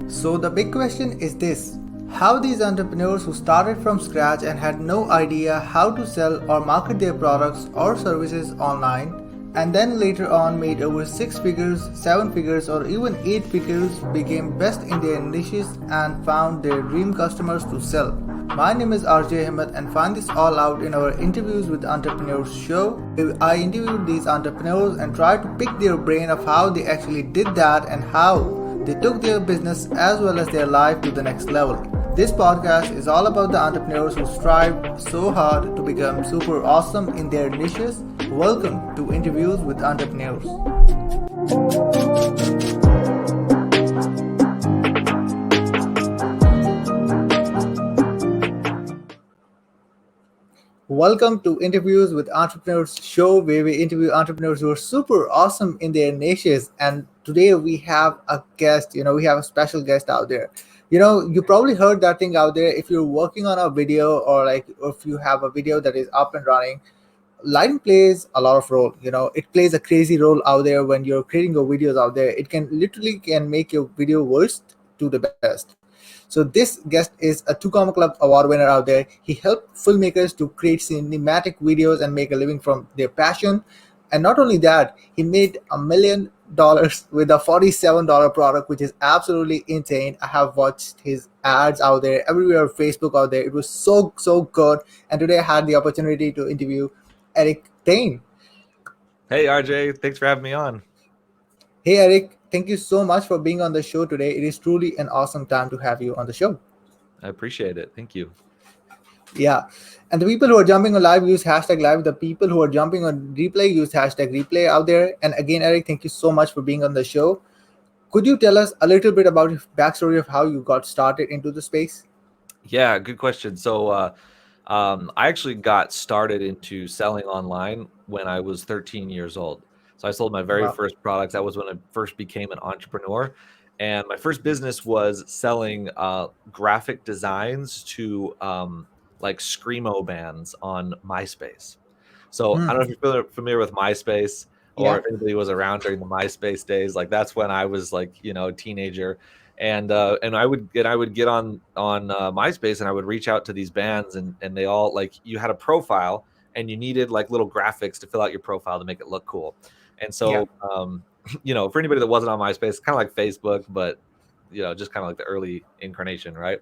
So the big question is this: how these entrepreneurs who started from scratch and had no idea how to sell or market their products or services online and then later on made over 6 figures, 7 figures or even 8 figures, became best in their niches and found their dream customers to sell. My name is RJ Ahmed and find this all out in our Interviews with Entrepreneurs show. I interviewed these entrepreneurs and tried to pick their brain of how they actually did that and how they took their business as well as their life to the next level. This podcast is all about the entrepreneurs who strive so hard to become super awesome in their niches. Welcome to Interviews with Entrepreneurs. Welcome to Interviews with Entrepreneurs show where we interview entrepreneurs who are super awesome in their niches. And today we have a guest, we have a special guest out there. You probably heard that thing out there. If you're working on a video or like if you have a video that is up and running, lighting plays a lot of role. It plays a crazy role out there when you're creating your videos out there. It can literally can make your video worst to the best. So this guest is a 2 Comma Club award winner out there. He helped filmmakers to create cinematic videos and make a living from their passion. And not only that, he made $1 million with a $47 product, which is absolutely insane. I have watched his ads out there everywhere, Facebook out there. It was so good. And today I had the opportunity to interview Eric Thayne. Hey RJ, thanks for having me on. Hey Eric, thank you so much for being on the show today. It is truly an awesome time to have you on the show. I appreciate it. Thank you. Yeah. And the people who are jumping on live use hashtag live. The people who are jumping on replay use hashtag replay out there. And again, Eric, thank you so much for being on the show. Could you tell us a little bit about your backstory of how you got started into the space? Yeah, good question. So I actually got started into selling online when I was 13 years old. So I sold my very Wow. first products. That was when I first became an entrepreneur. And my first business was selling graphic designs to like screamo bands on MySpace. So I don't know Hmm. if you're familiar with MySpace or Yeah. if anybody was around during the MySpace days. Like that's when I was like, a teenager, and I would get on MySpace and I would reach out to these bands and they all like you had a profile and you needed like little graphics to fill out your profile to make it look cool. And Yeah. so for anybody that wasn't on MySpace, kind of like Facebook, but just kind of like the early incarnation, right?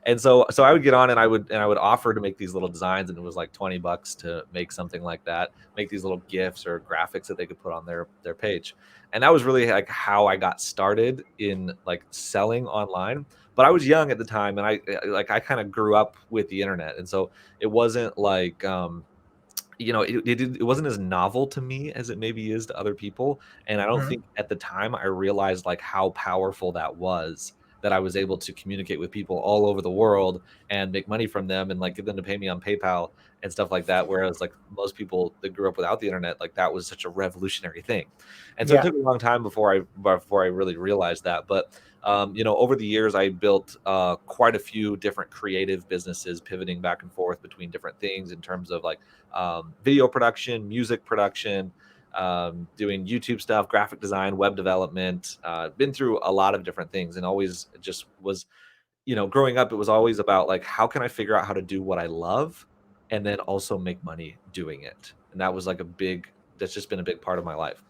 And so I would get on and I would offer to make these little designs, and it was like $20 to make something like that, make these little GIFs or graphics that they could put on their page. And that was really like how I got started in like selling online. But I was young at the time, and I kind of grew up with the internet, and so it wasn't like it wasn't as novel to me as it maybe is to other people. And I don't Hmm. think at the time I realized like how powerful that was, that I was able to communicate with people all over the world and make money from them and like get them to pay me on PayPal and stuff like that. Whereas like most people that grew up without the internet, like that was such a revolutionary thing. And so it Yeah. took a long time before I really realized that. But over the years, I built quite a few different creative businesses, pivoting back and forth between different things in terms of like video production, music production, doing YouTube stuff, graphic design, web development. Been through a lot of different things, and always just was, growing up, it was always about like, how can I figure out how to do what I love and then also make money doing it? And that was like that's just been a big part of my life.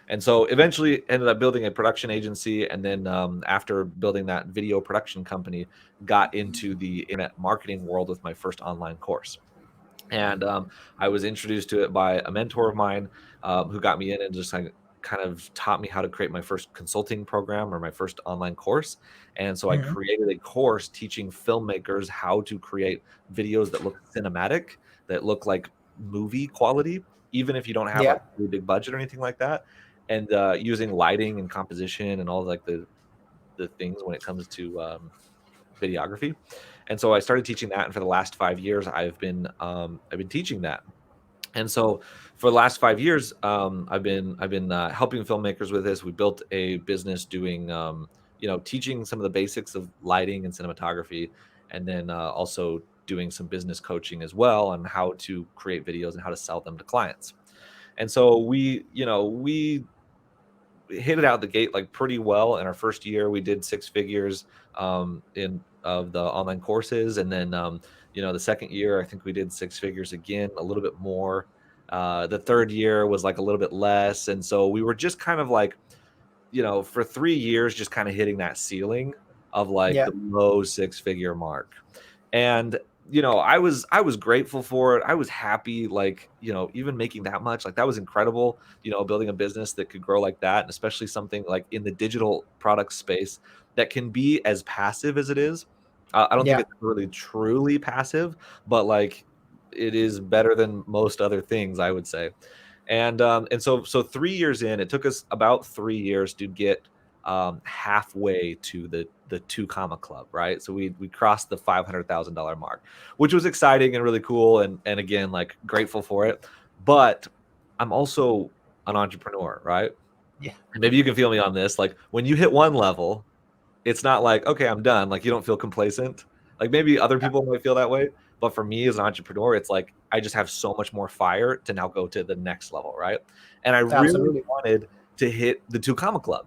And so eventually ended up building a production agency. And then after building that video production company, got into the internet marketing world with my first online course. And I was introduced to it by a mentor of mine who got me in and just like kind of taught me how to create my first consulting program or my first online course. And so I Hmm. created a course teaching filmmakers how to create videos that look cinematic, that look like movie quality, even if you don't have like Yeah. a really big budget or anything like that. And using lighting and composition and all like the things when it comes to videography. And so I started teaching that, and for the last 5 years, I've been teaching that. And so for the last 5 years, I've been helping filmmakers with this. We built a business doing teaching some of the basics of lighting and cinematography, and then also doing some business coaching as well on how to create videos and how to sell them to clients. And so we hit it out the gate like pretty well. In our first year, we did 6 figures in of the online courses, and then the second year, I think we did 6 figures again, a little bit more. The third year was like a little bit less, and so we were just kind of like, for 3 years, just kind of hitting that ceiling of like Yeah. the low 6 figure mark. And I was grateful for it. I was happy, like, even making that much, like that was incredible, building a business that could grow like that, and especially something like in the digital product space that can be as passive as it is. I don't think Yeah. it's really truly passive, but like it is better than most other things, I would say. And so 3 years in, it took us about 3 years to get halfway to the 2 comma club, right? So we crossed the $500,000 mark, which was exciting and really cool, and again, like, grateful for it. But I'm also an entrepreneur, right? Yeah. And maybe you can feel me on this. Like, when you hit one level, it's not like, okay, I'm done. Like, you don't feel complacent. Like, maybe other people might feel that way, but for me as an entrepreneur, it's like I just have so much more fire to now go to the next level, right? And I really Absolutely. wanted to hit the 2 comma club,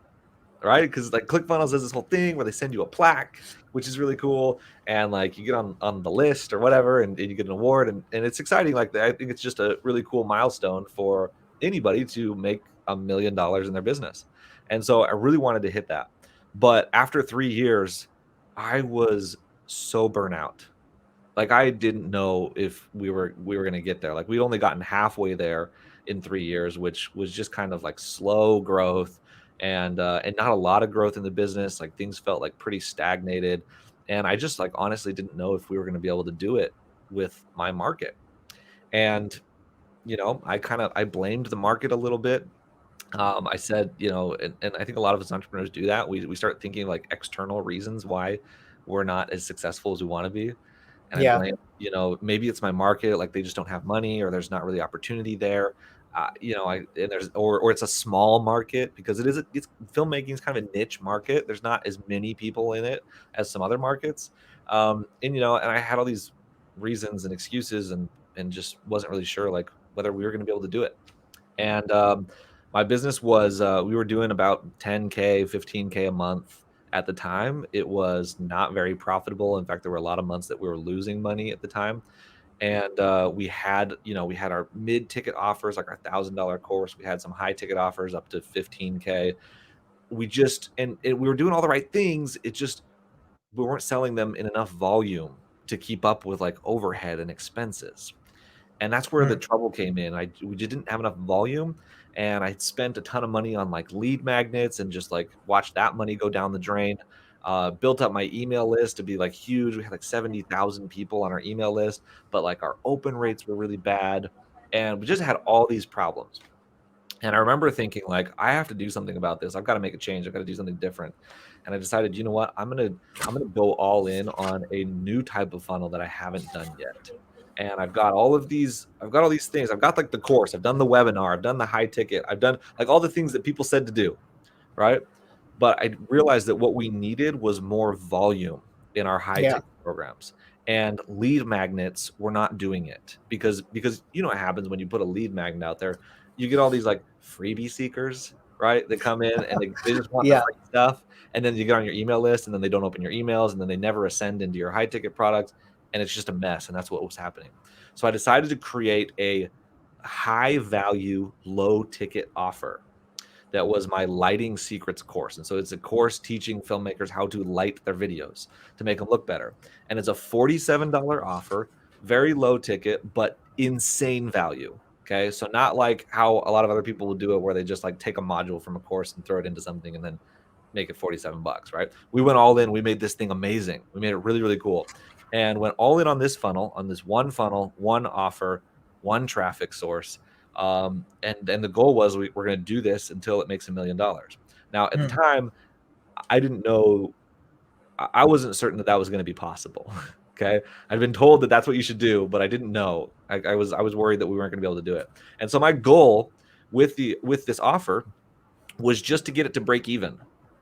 right? Because like ClickFunnels does this whole thing where they send you a plaque, which is really cool, and like you get on the list or whatever, and you get an award, and it's exciting. Like that, I think it's just a really cool milestone for anybody to make $1 million in their business, and so I really wanted to hit that. But after 3 years, I was so burnout. Like, I didn't know if we were gonna get there. Like, we only gotten halfway there in 3 years, which was just kind of like slow growth, and not a lot of growth in the business. Like, things felt like pretty stagnated, and I just, like, honestly didn't know if we were gonna be able to do it with my market. And, I blamed the market a little bit. I said, and I think a lot of us entrepreneurs do that. We start thinking like external reasons why we're not as successful as we want to be. And I Yeah. blame, maybe it's my market, like they just don't have money, or there's not really opportunity there. And there's, or it's a small market, because it's filmmaking is kind of a niche market. There's not as many people in it as some other markets. And I had all these reasons and excuses, and just wasn't really sure like whether we were going to be able to do it. And my business was, we were doing about 10K, 15K a month at the time. It was not very profitable. In fact, there were a lot of months that we were losing money at the time. And we had our mid-ticket offers, like our $1,000 course. We had some high-ticket offers up to 15K. We were doing all the right things. It just, we weren't selling them in enough volume to keep up with like overhead and expenses. And that's where the Mm. trouble came in. We just didn't have enough volume, and I spent a ton of money on like lead magnets, and just like watched that money go down the drain. Built up my email list to be like huge. We had like 70,000 people on our email list, but like our open rates were really bad, and we just had all these problems. And I remember thinking, like, I have to do something about this. I've got to make a change. I've got to do something different. And I decided, you know what? I'm gonna go all in on a new type of funnel that I haven't done yet. And I've got all these things. I've got like the course, I've done the webinar, I've done the high ticket, I've done like all the things that people said to do, right? But I realized that what we needed was more volume in our high Yeah. ticket programs. And lead magnets were not doing it, because you know what happens when you put a lead magnet out there. You get all these like freebie seekers, right? They come in and they just want the Yeah. free stuff, and then you get on your email list, and then they don't open your emails, and then they never ascend into your high ticket products, and it's just a mess. And that's what was happening. So I decided to create a high value, low ticket offer that was my lighting secrets course. And so it's a course teaching filmmakers how to light their videos to make them look better. And it's a $47 offer, very low ticket, but insane value. Okay. So not like how a lot of other people will do it, where they just like take a module from a course and throw it into something and then make it 47 bucks, right? We went all in. We made this thing amazing. We made it really, really cool, and went all in on this funnel, on this one funnel, one offer, one traffic source. And the goal was, we're going to do this until it makes $1 million. Now, at the Mm. time, I didn't know, I wasn't certain that that was going to be possible. Okay. I'd been told that that's what you should do, but I didn't know. I was worried that we weren't going to be able to do it. And so my goal with this offer was just to get it to break even.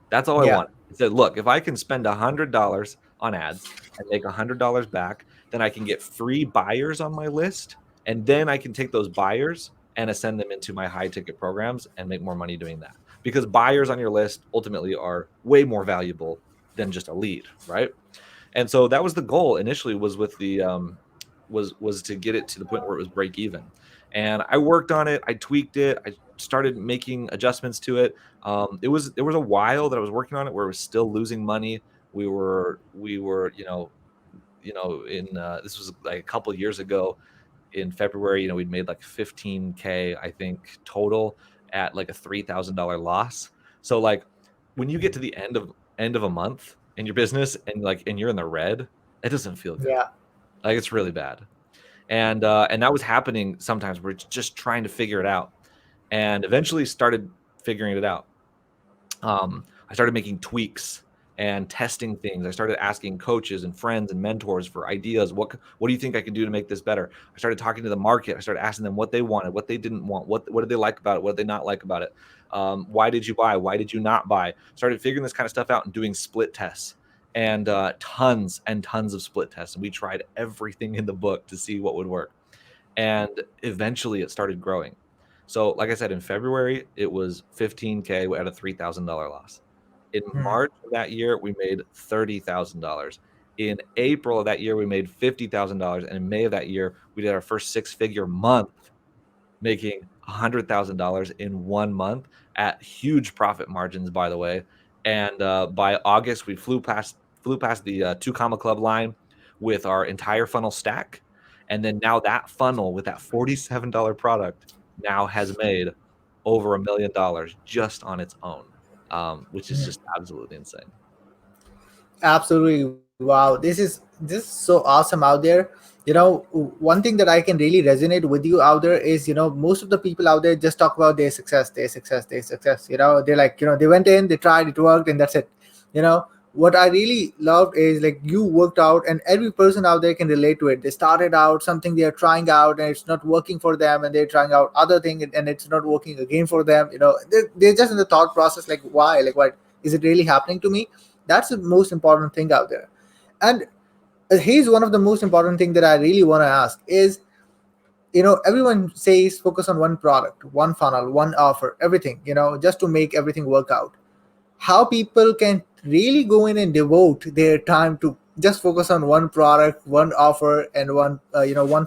That's all I Yeah. wanted. I said, look, if I can spend $100 on ads and make $100 back, then I can get free buyers on my list. And then I can take those buyers and ascend them into my high ticket programs and make more money doing that. because buyers on your list ultimately are way more valuable than just a lead, right? And so that was the goal initially, was with the was to get it to the point where it was break even. And I worked on it, I tweaked it, I started making adjustments to it. There was a while that I was working on it where it was still losing money. We were in this was like a couple of years ago in February. We'd made like 15K, I think, total at like a $3,000 loss. So like when you get to the end of a month in your business and you're in the red, it doesn't feel good. Yeah. Like it's really bad. And that was happening sometimes. We're just trying to figure it out, and eventually started figuring it out. I started making tweaks and testing things. I started asking coaches and friends and mentors for ideas. What do you think I can do to make this better? I started talking to the market. I started asking them what they wanted, what they didn't want, what did they like about it, what did they not like about it. Why did you buy? Why did you not buy? Started figuring this kind of stuff out and doing split tests, and tons and tons of split tests. And we tried everything in the book to see what would work. And eventually it started growing. So like I said, in February, it was 15K at a $3,000 loss. In Hmm. March of that year, we made $30,000. In April of that year, we made $50,000. And in May of that year, we did our first six-figure month, making $100,000 in 1 month at huge profit margins, by the way. And by August, we flew past the two comma club line with our entire funnel stack. And then now that funnel with that $47 product now has made over $1 million just on its own, which is just absolutely insane. Absolutely. Wow. This is so awesome out there. One thing that I can really resonate with you out there is, most of the people out there just talk about their success, their success, their success. They're like, they went in, they tried, it worked, and that's it. What I really loved is like you worked out, and every person out there can relate to it. They started out something, they are trying out and it's not working for them, and they're trying out other thing and it's not working again for them. They're just in the thought process like, why, like, what is it really happening to me? That's the most important thing out there. And here's one of the most important thing that I really want to ask is, everyone says focus on one product, one funnel, one offer, everything, just to make everything work out. How people can really go in and devote their time to just focus on one product, one offer, and one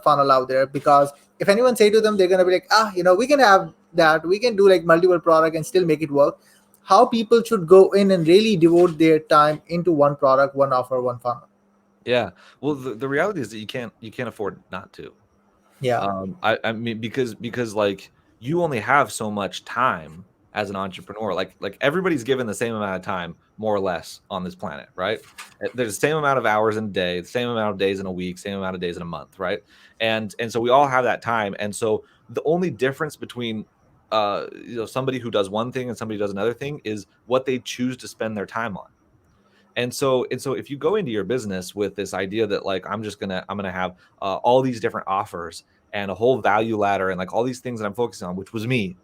funnel out there. Because if anyone say to them, they're gonna be like, we can have that, we can do like multiple product and still make it work. How people should go in and really devote their time into one product, one offer, one funnel. Yeah. Well, the reality is that you can't afford not to. Yeah. I mean, because like you only have so much time as an entrepreneur. Like everybody's given the same amount of time, more or less, on this planet, right? There's the same amount of hours in a day, the same amount of days in a week, same amount of days in a month, right? And so we all have that time. And so the only difference between somebody who does one thing and somebody who does another thing is what they choose to spend their time on. And so if you go into your business with this idea that like I'm gonna have all these different offers and a whole value ladder and like all these things that I'm focusing on, which was me.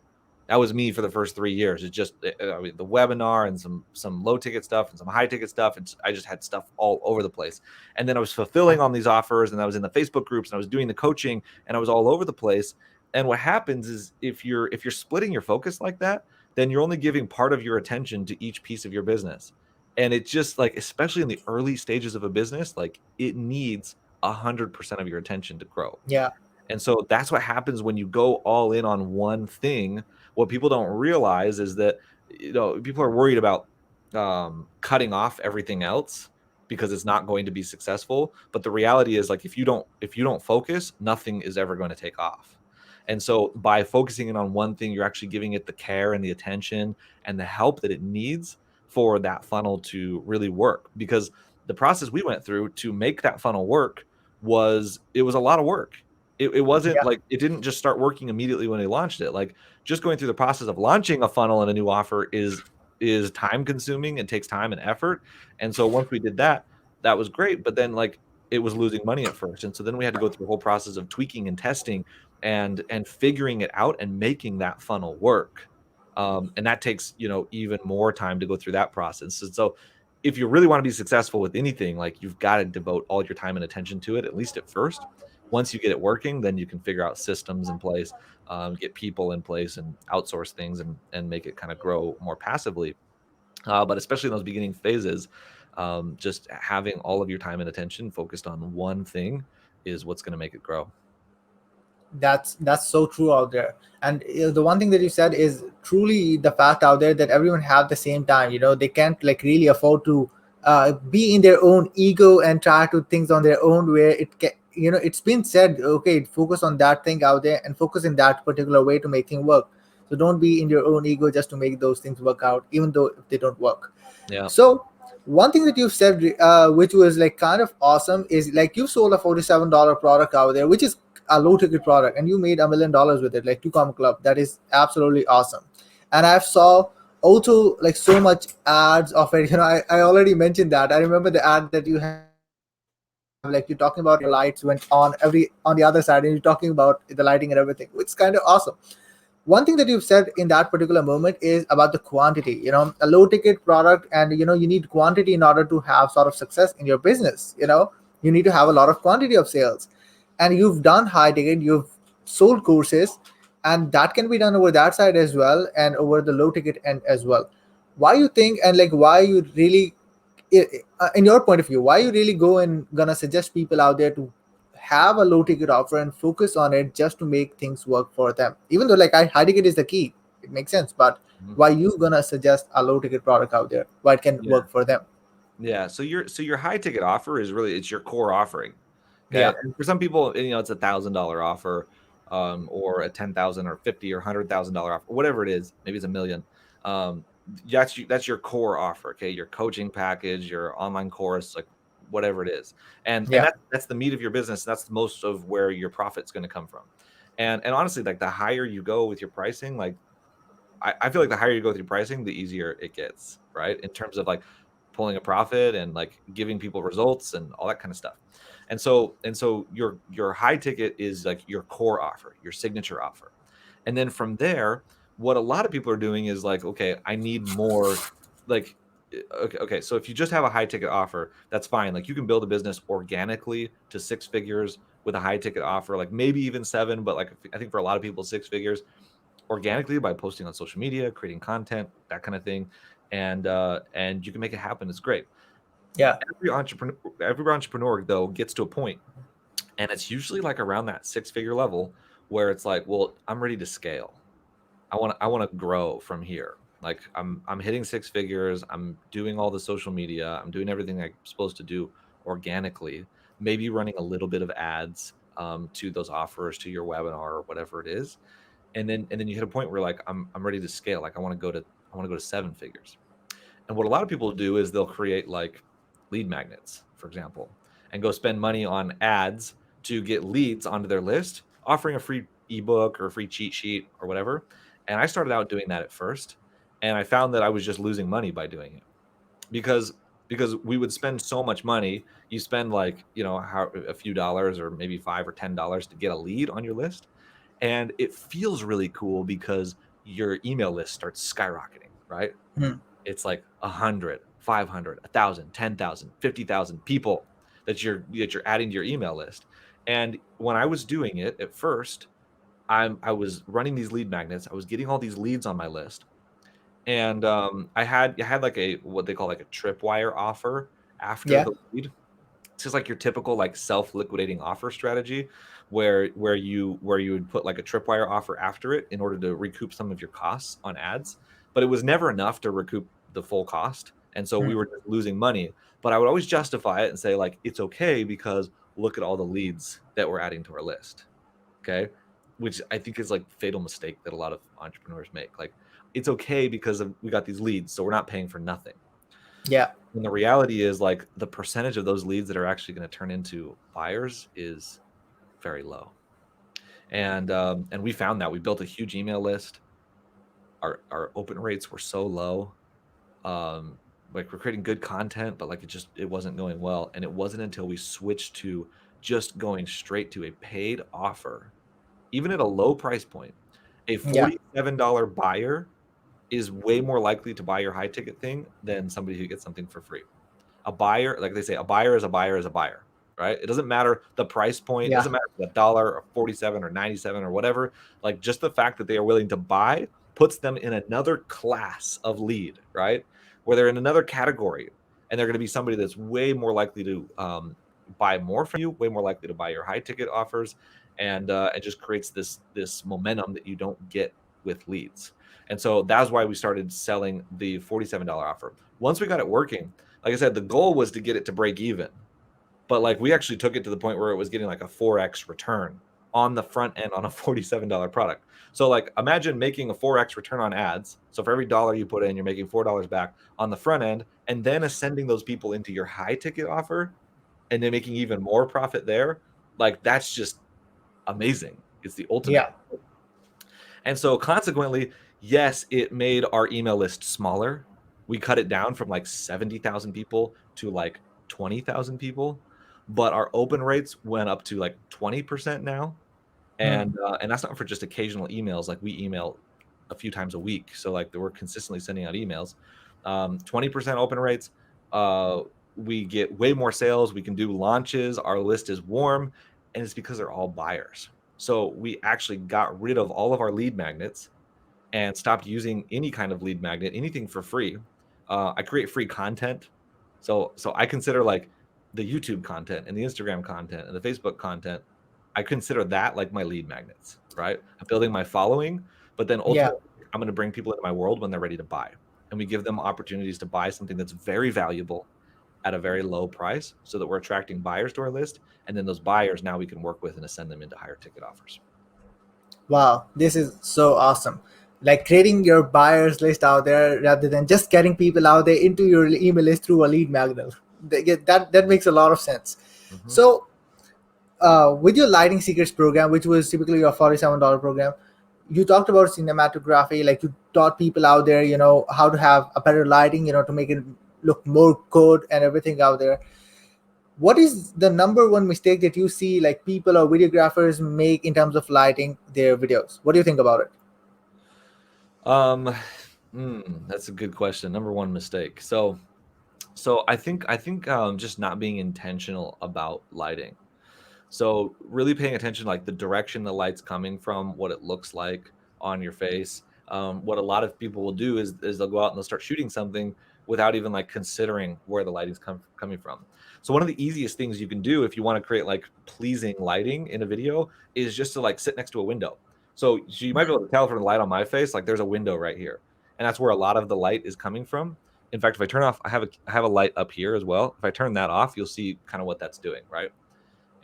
That was me for the first 3 years. It's just I mean, the webinar and some low ticket stuff and some high ticket stuff. And I just had stuff all over the place. And then I was fulfilling on these offers, and I was in the Facebook groups, and I was doing the coaching, and I was all over the place. And what happens is if you're splitting your focus like that, then you're only giving part of your attention to each piece of your business. And it's just like, especially in the early stages of a business, like it needs 100% of your attention to grow. Yeah. And so that's what happens when you go all in on one thing. What people don't realize is that people are worried about cutting off everything else because it's not going to be successful. But the reality is, like, if you don't focus, nothing is ever going to take off. And so by focusing in on one thing, you're actually giving it the care and the attention and the help that it needs for that funnel to really work. Because the process we went through to make that funnel work was a lot of work. It wasn't Yeah. like it didn't just start working immediately when they launched it. Like just going through the process of launching a funnel and a new offer is time consuming and takes time and effort. And so once we did that, that was great. But then like it was losing money at first. And so then we had to go through the whole process of tweaking and testing and figuring it out and making that funnel work. And that takes, even more time to go through that process. So if you really want to be successful with anything, like you've got to devote all your time and attention to it, at least at first, Once you get it working, then you can figure out systems in place, get people in place, and outsource things, and make it kind of grow more passively. But especially in those beginning phases, just having all of your time and attention focused on one thing is what's going to make it grow. That's so true out there. And the one thing that you said is truly the fact out there that everyone have the same time. They can't like really afford to be in their own ego and try to things on their own, where it's been said, okay, focus on that thing out there and focus in that particular way to make things work. So don't be in your own ego just to make those things work out, even though if they don't work. Yeah. So one thing that you've said, which was like kind of awesome, is like you sold a $47 product out there, which is a low ticket product, and you made $1 million with it, like Two Comma Club. That is absolutely awesome. And I've saw also like so much ads of it. I already mentioned that. I remember the ad that you have, like you're talking about your lights went on on the other side, and you're talking about the lighting and everything. It's kind of awesome. One thing that you've said in that particular moment is about the quantity. A low ticket product, and you need quantity in order to have sort of success in your business. You need to have a lot of quantity of sales, and you've done high ticket, you've sold courses, and that can be done over that side as well, and over the low ticket end as well. Why you think, and like why you really, in your point of view, why you really go and gonna suggest people out there to have a low ticket offer and focus on it just to make things work for them, even though like high ticket is the key, it makes sense, but Mhm. why you gonna suggest a low ticket product out there, why it can Yeah. work for them? Yeah. So your high ticket offer is really, it's your core offering. Okay. Yeah, And for some people, it's $1,000 offer, or a 10,000 or 50 or $100,000 offer, whatever it is. Maybe it's a million. Um, that's your core offer. Okay. Your coaching package, your online course, like whatever it is. And yeah, that's the meat of your business. That's most of where your profit's going to come from. And honestly, like the higher you go with your pricing, like I feel like the higher you go with your pricing, the easier it gets, right? In terms of like pulling a profit and like giving people results and all that kind of stuff. And so your high ticket is like your core offer, your signature offer. And then from there, what a lot of people are doing is like, okay, I need more, like okay, so if you just have a high ticket offer, that's fine. Like you can build a business organically to six figures with a high ticket offer, like maybe even seven, but like I think for a lot of people, six figures organically by posting on social media, creating content, that kind of thing, and you can make it happen. It's great. yeah, Every entrepreneur though gets to a point, and it's usually like around that six-figure level where it's like, well, I'm ready to scale. I want to grow from here. Like I'm hitting six figures. I'm doing all the social media. I'm doing everything I'm supposed to do organically. Maybe running a little bit of ads to those offers, to your webinar or whatever it is, and then you hit a point where like I'm ready to scale. Like I want to go to seven figures. And what a lot of people do is they'll create like lead magnets, for example, and go spend money on ads to get leads onto their list, offering a free ebook or a free cheat sheet or whatever. And I started out doing that at first, and I found that I was just losing money by doing it because we would spend so much money. You spend like a few dollars or maybe $5 or $10 to get a lead on your list, and it feels really cool because your email list starts skyrocketing, right? hmm, It's like 100, 500, 1,000, 10,000, 50,000 people that you're adding to your email list. And when I was doing it at first, I was running these lead magnets. I was getting all these leads on my list, and I had like a what they call like a tripwire offer after yeah, the lead. It's just like your typical like self-liquidating offer strategy where you would put like a tripwire offer after it in order to recoup some of your costs on ads, but it was never enough to recoup the full cost, and so we hmm, were just losing money. But I would always justify it and say like it's okay because look at all the leads that we're adding to our list. Okay. Which I think is like fatal mistake that a lot of entrepreneurs make. Like it's okay because we got these leads, so we're not paying for nothing. yeah, And the reality is like the percentage of those leads that are actually going to turn into buyers is very low. And we found that we built a huge email list. Our open rates were so low. Like we're creating good content, but like it wasn't going well. And it wasn't until we switched to just going straight to a paid offer, even at a low price point. A yeah, $47 buyer is way more likely to buy your high ticket thing than somebody who gets something for free. A buyer, like they say, a buyer is a buyer is a buyer. right? It doesn't matter the price point. It Yeah. doesn't matter if it's a dollar or 47 or 97 or whatever. Like just the fact that they are willing to buy puts them in another class of lead, right? Where they're in another category, and they're going to be somebody that's way more likely to buy more from you, way more likely to buy your high ticket offers, and it just creates this momentum that you don't get with leads. And so that's why we started selling the $47 offer. Once we got it working, like I said, the goal was to get it to break even. But like we actually took it to the point where it was getting like a 4x return on the front end on a $47 product. So like imagine making a 4x return on ads. So for every dollar you put in, you're making $4 back on the front end, and then ascending those people into your high ticket offer and then making even more profit there. Like that's just amazing. It's the ultimate. Yeah. And so consequently, yes, it made our email list smaller. We cut it down from like 70,000 people to like 20,000 people, but our open rates went up to like 20% now. Hmm. And that's not for just occasional emails. Like we email a few times a week. So like we're consistently sending out emails. 20% open rates. Uh, we get way more sales. We can do launches. Our list is warm, and it's because they're all buyers. So we actually got rid of all of our lead magnets and stopped using any kind of lead magnet, anything for free. I create free content. So I consider like the YouTube content and the Instagram content and the Facebook content, I consider that like my lead magnets, right? I'm building my following, but then Yeah. ultimately I'm going to bring people into my world when they're ready to buy. And we give them opportunities to buy something that's very valuable at a very low price so that we're attracting buyers to our list. And then those buyers now we can work with and ascend them into higher ticket offers. Wow, this is so awesome. Like creating your buyers list out there rather than just getting people out there into your email list through a lead magnet. That makes a lot of sense. Mm-hmm. So, with your lighting secrets program, which was typically your $47 program, you talked about cinematography. Like you taught people out there, how to have a better lighting, to make it look more good and everything out there. What is the number one mistake that you see like people or videographers make in terms of lighting their videos? What do you think about it? Um, that's a good question. Number one mistake. So I think just not being intentional about lighting. So really paying attention, like the direction the light's coming from, what it looks like on your face. What a lot of people will do is they'll go out and they'll start shooting something without even like considering where the lighting's coming from. So one of the easiest things you can do if you want to create like pleasing lighting in a video is just to like sit next to a window. So you might be able to tell from the light on my face, like there's a window right here, and that's where a lot of the light is coming from. In fact, if I turn off, I have a light up here as well. If I turn that off, you'll see kind of what that's doing, right?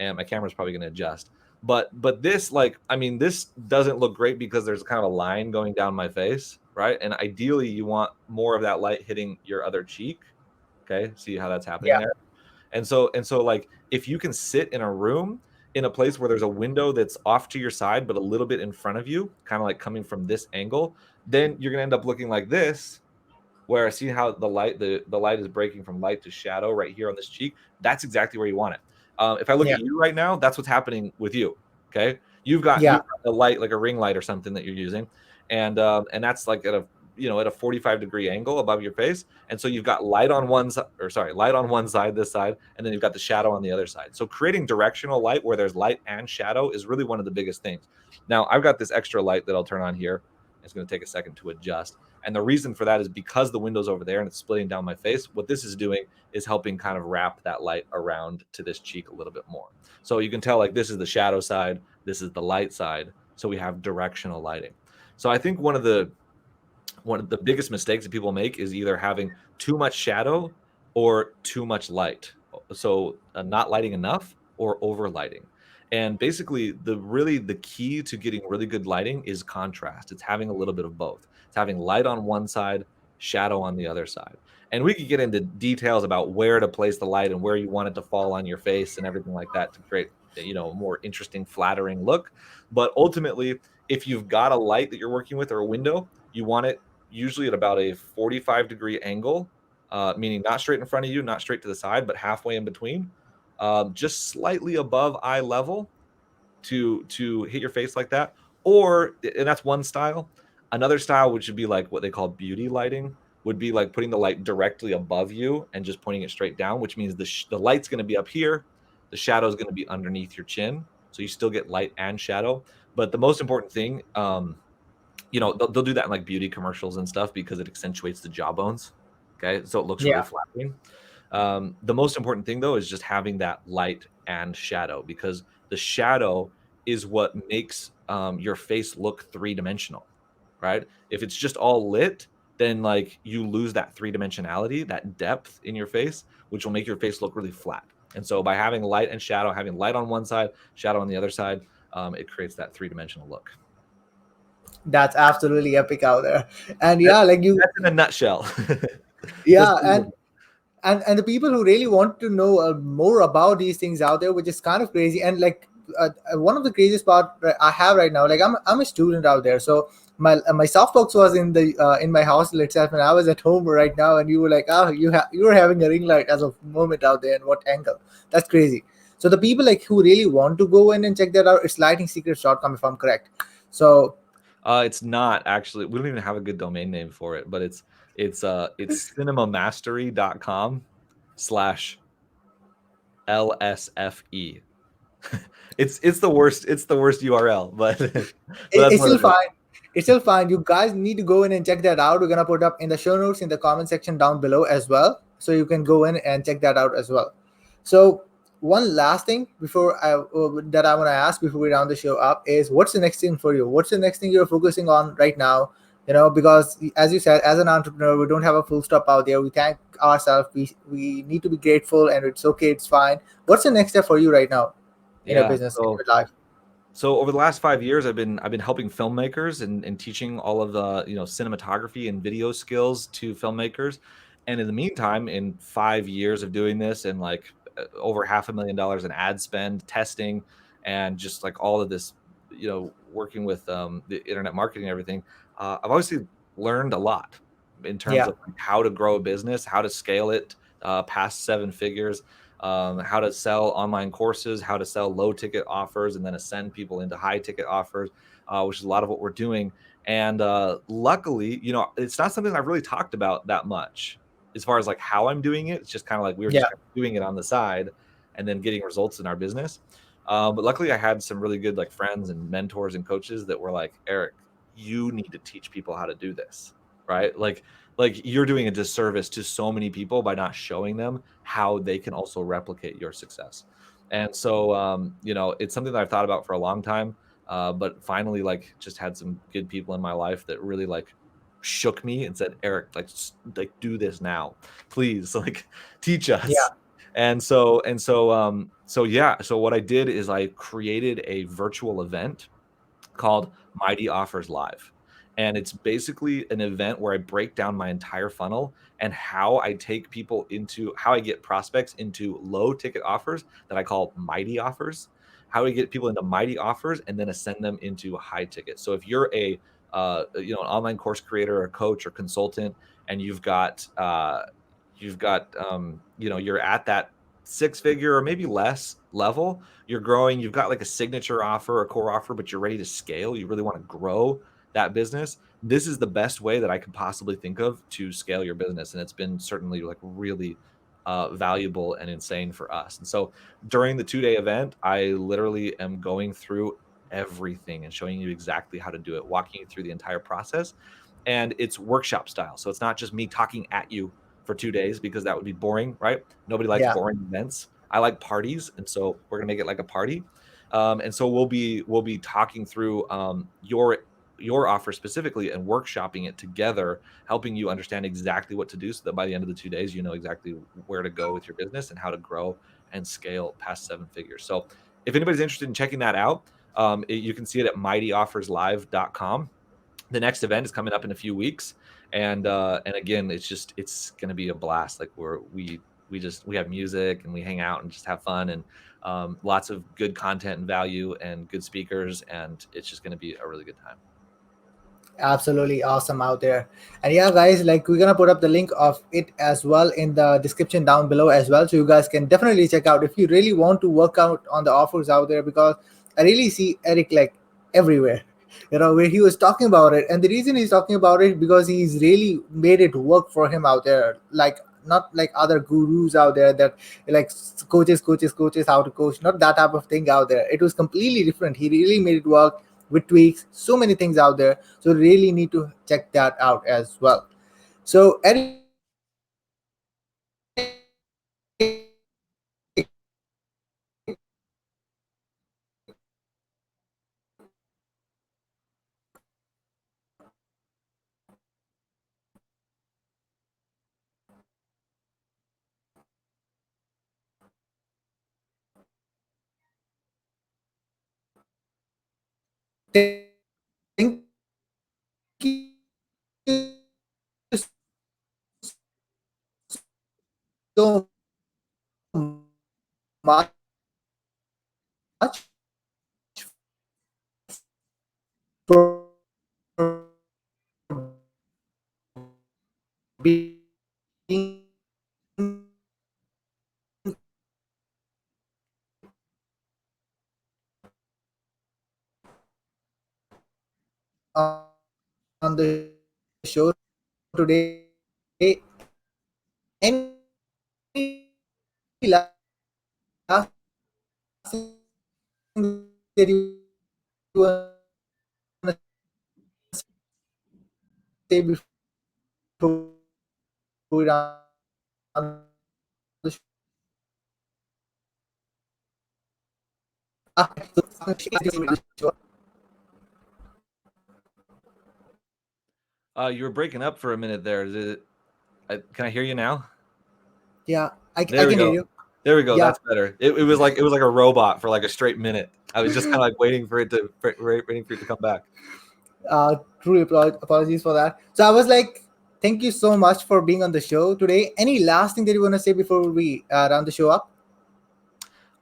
And my camera's probably going to adjust. But this, like, I mean, this doesn't look great because there's kind of a line going down my face, right? And ideally, you want more of that light hitting your other cheek. Okay, see how that's happening Yeah. there. And so, like, if you can sit in a room in a place where there's a window that's off to your side but a little bit in front of you, kind of like coming from this angle, then you're gonna end up looking like this, where I see how the light is breaking from light to shadow right here on this cheek. That's exactly where you want it. If I look Yeah. at you right now, that's what's happening with you. Okay, you've Yeah. got a light, like a ring light or something that you're using, and that's like at a 45-degree angle above your face, and so you've got light on one side, or sorry, light on one side, this side, and then you've got the shadow on the other side. So creating directional light where there's light and shadow is really one of the biggest things. Now I've got this extra light that I'll turn on here. It's going to take a second to adjust. And the reason for that is because the window's over there and it's splitting down my face. What this is doing is helping kind of wrap that light around to this cheek a little bit more. So you can tell like this is the shadow side, this is the light side. So we have directional lighting. So I think one of the biggest mistakes that people make is either having too much shadow or too much light. So not lighting enough or over lighting. And basically the key to getting really good lighting is contrast. It's having a little bit of both. It's having light on one side, shadow on the other side. And we could get into details about where to place the light and where you want it to fall on your face and everything like that to create a more interesting, flattering look. But ultimately, if you've got a light that you're working with or a window, you want it usually at about a 45-degree angle, meaning not straight in front of you, not straight to the side, but halfway in between, just slightly above eye level to hit your face like that. And that's one style. Another style, which would be like what they call beauty lighting, would be like putting the light directly above you and just pointing it straight down, which means the light's going to be up here, The shadow is going to be underneath your chin, so you still get light and shadow. But the most important thing, they'll do that in like beauty commercials and stuff because it accentuates the jawbones. Okay, so it looks really Yeah, flattering. The most important thing though is just having that light and shadow, because the shadow is what makes your face look three-dimensional, right? If it's just all lit, then like you lose that three-dimensionality, that depth in your face, which will make your face look really flat. And so by having light and shadow, having light on one side, shadow on the other side, it creates that three-dimensional look. that's absolutely epic out there. And That- yeah, like you, That's in a nutshell. Just yeah, a little bit. and the people who really want to know more about these things out there, which is kind of crazy. And like one of the craziest part that I have right now, like I'm a student out there, so my softbox was in my hostel itself, and I was at home right now, and you were like, oh, you were having a ring light as of moment out there, and what angle? That's crazy. So the people like who really want to go in and check that out, it's lightingsecrets.com if I'm correct. So It's not actually. We don't even have a good domain name for it, but it's cinemamastery.com/LSFE. It's the worst. It's the worst URL, but that's it's what still it is. fine. It's still fine. You guys need to go in and check that out. We're gonna put up in the show notes in the comment section down below as well, so you can go in and check that out as well. So one last thing that I want to ask before we round the show up is, what's the next thing for you? What's the next thing you're focusing on right now? Because as you said, as an entrepreneur, we don't have a full stop out there. We thank ourselves. We need to be grateful, and it's okay. It's fine. What's the next step for you right now in your Yeah. business, in your life? So over the last 5 years, I've been helping filmmakers and teaching all of the cinematography and video skills to filmmakers. And in the meantime, in 5 years of doing this, and like over $500,000 in ad spend, testing, and just like all of this, working with the internet marketing and everything, I've obviously learned a lot in terms Yeah. of like how to grow a business, how to scale it past 7 figures, how to sell online courses, how to sell low ticket offers, and then ascend people into high ticket offers, which is a lot of what we're doing. And luckily, it's not something I've really talked about that much as far as like how I'm doing it. It's just kind of like we were just Yeah. kind of doing it on the side and then getting results in our business. But luckily, I had some really good like friends and mentors and coaches that were like, Eric, you need to teach people how to do this, right? Like you're doing a disservice to so many people by not showing them how they can also replicate your success. And so it's something that I've thought about for a long time, but finally like just had some good people in my life that really like shook me and said, Eric, like do this now, please, like teach Yeah. us. So what I did is I created a virtual event called Mighty Offers Live. And it's basically an event where I break down my entire funnel and how I take people into how I get prospects into low ticket offers that I call mighty offers, how I get people into mighty offers and then ascend them into high ticket. So if you're an online course creator or coach or consultant, and you're at that 6 figure or maybe less level, you're growing, you've got like a signature offer, a core offer, but you're ready to scale, you really want to grow that business, this is the best way that I could possibly think of to scale your business. And it's been certainly like really valuable and insane for us. And so during the 2-day event, I literally am going through everything and showing you exactly how to do it, walking you through the entire process. And it's workshop style. So it's not just me talking at you for 2 days, because that would be boring, right? Nobody likes Yeah. boring events. I like parties, and so we're gonna make it like a party. And so we'll be talking through your offer specifically and workshopping it together, helping you understand exactly what to do, so that by the end of the 2 days, you know exactly where to go with your business and how to grow and scale past 7 figures. So if anybody's interested in checking that out, you can see it at mightyofferslive.com. The next event is coming up in a few weeks, and again, it's going to be a blast. Like we have music and we hang out and just have fun, and lots of good content and value and good speakers, and it's just going to be a really good time. Absolutely awesome out there. And yeah, guys, like we're gonna put up the link of it as well in the description down below as well, so you guys can definitely check out if you really want to work out on the offers out there, because I really see Eric like everywhere, where he was talking about it. And the reason he's talking about it because he's really made it work for him out there. Like not like other gurus out there that like coaches how to coach, not that type of thing out there. It was completely different. He really made it work with tweaks, so many things out there. So really need to check that out as well. So Eric, thank you so much being on the show today. Any last thing that you want to say before we round the show? You were breaking up for a minute there. Can I hear you now? Yeah, I There we can hear go. you. There we go. Yeah, That's better. It was like a robot for like a straight minute. I was just kind of like waiting for it to come back. truly apologies for that. So I was like, thank you so much for being on the show today. Any last thing that you want to say before we round the show up?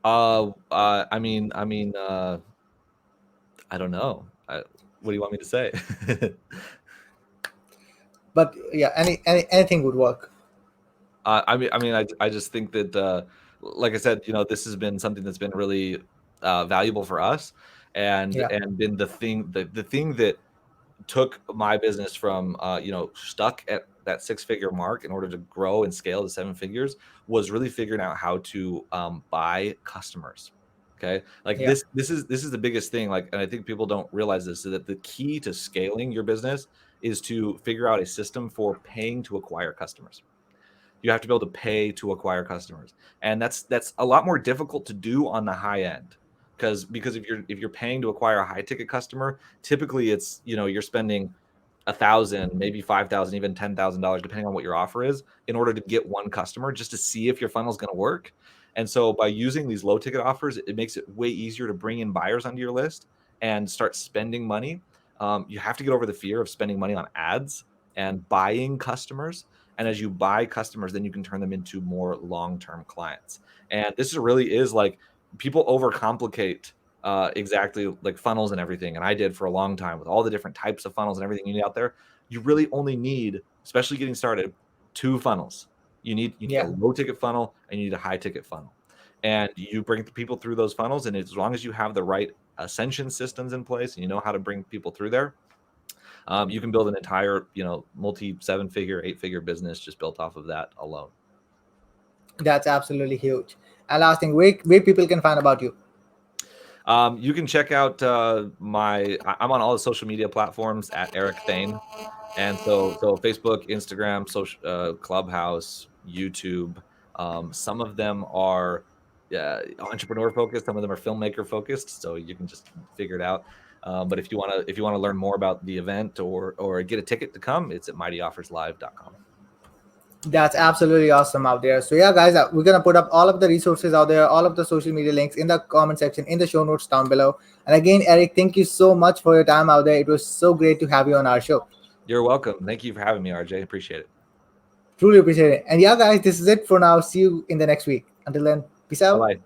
I don't know. What do you want me to say? But yeah, anything would work. I just think that, like I said, this has been something that's been really valuable for us, and Yeah, been the thing that took my business from stuck at that six-figure mark in order to grow and scale to seven figures was really figuring out how to buy customers. Okay, like yeah, this is the biggest thing. Like, and I think people don't realize this, is that the key to scaling your business is to figure out a system for paying to acquire customers. You have to be able to pay to acquire customers, and that's a lot more difficult to do on the high end, because if you're paying to acquire a high ticket customer, typically it's you're spending 1,000, maybe 5,000, even $10,000, depending on what your offer is, in order to get one customer, just to see if your funnel is going to work. And so by using these low ticket offers, it makes it way easier to bring in buyers onto your list and start spending money. You have to get over the fear of spending money on ads and buying customers. And as you buy customers, then you can turn them into more long-term clients. And this really is like, people overcomplicate exactly like funnels and everything. And I did for a long time with all the different types of funnels and everything you need out there. You really only need, especially getting started, two funnels. You need a yeah. low ticket funnel and you need a high ticket funnel. And you bring people through those funnels. And as long as you have the right ascension systems in place and you know how to bring people through there, you can build an entire, multi 7-figure, 8-figure business just built off of that alone. That's absolutely huge. And last thing, where people can find about you. You can check out I'm on all the social media platforms at Eric Thayne. And so Facebook, Instagram, social, Clubhouse, YouTube. Some of them are entrepreneur focused. Some of them are filmmaker focused. So you can just figure it out. But if you want to learn more about the event or get a ticket to come, it's at mightyofferslive.com. That's absolutely awesome out there. So yeah, guys, we're gonna put up all of the resources out there, all of the social media links in the comment section, in the show notes down below. And again, Eric, thank you so much for your time out there. It was so great to have you on our show. You're welcome. Thank you for having me, RJ. Appreciate it. Truly appreciate it. And yeah, guys, this is it for now. See you in the next week. Until then, peace Bye out. bye.